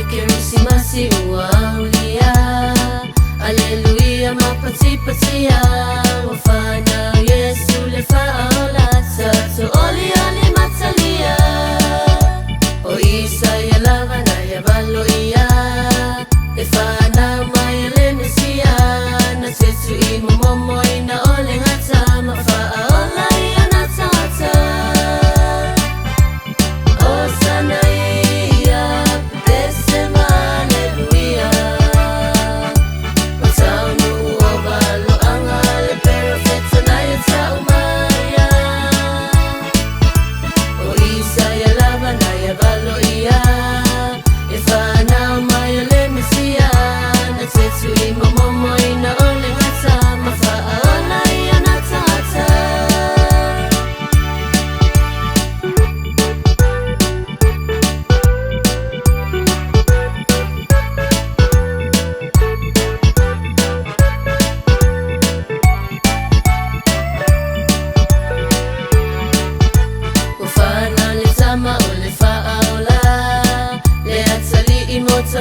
Kerisimasi Aulia, Aleluia mapatsi-patsia, Alofaina Yesu lefa Aulia, Satu Aulia limatalia, O isa ya lavana ya valoia, Efana maya lemesia, Na tetu imo momo ina ole ngata, Mafa Aulia nata-ngata, O sana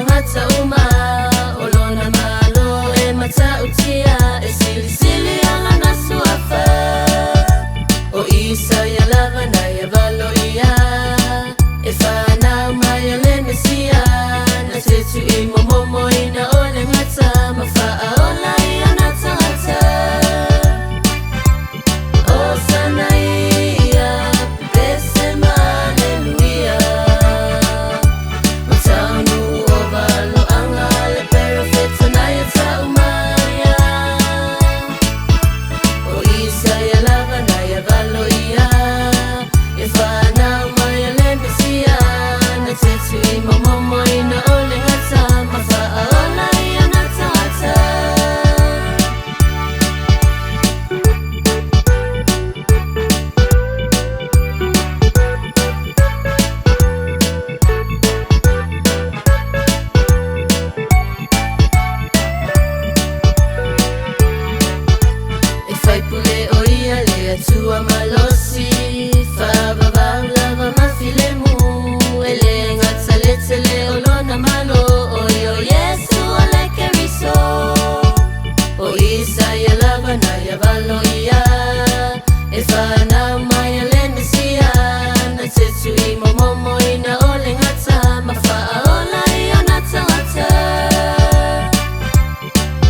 ngata uma olona malo e mata utia e sili ala nasuafa o isa ya lavana ya valoia e fana maya lemesia na tetu imo momo ina ole ngata mafa aola ya nata-ngata o sana tua malosi fa baba lava mafilemu ele ngata letele olona malo oyo Yesu ole keriso o isa ya lava na ya valoia e fana maya lemesia na tetu imo momo ina ole ngata mafa aola ya nata-ngata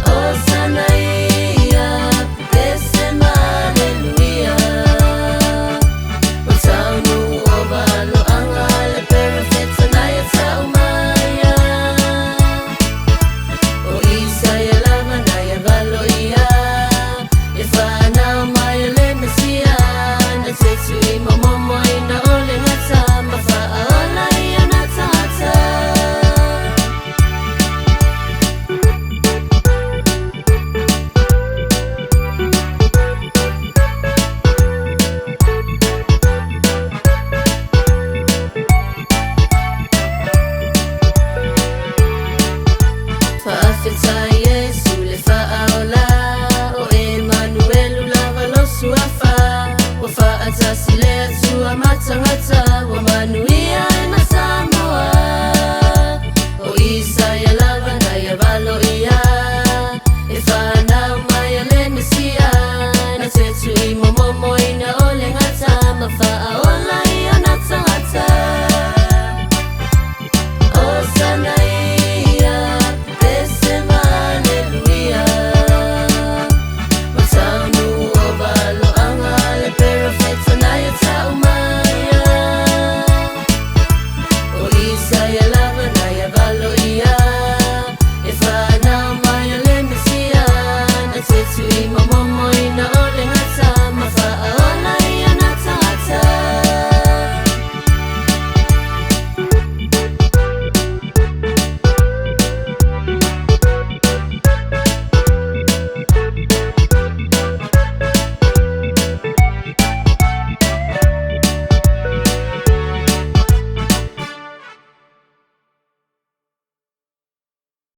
o sana Yesu lefa Aulia o Emmanuel lava lo suafa wa fa atasile tu amata ngata wa manu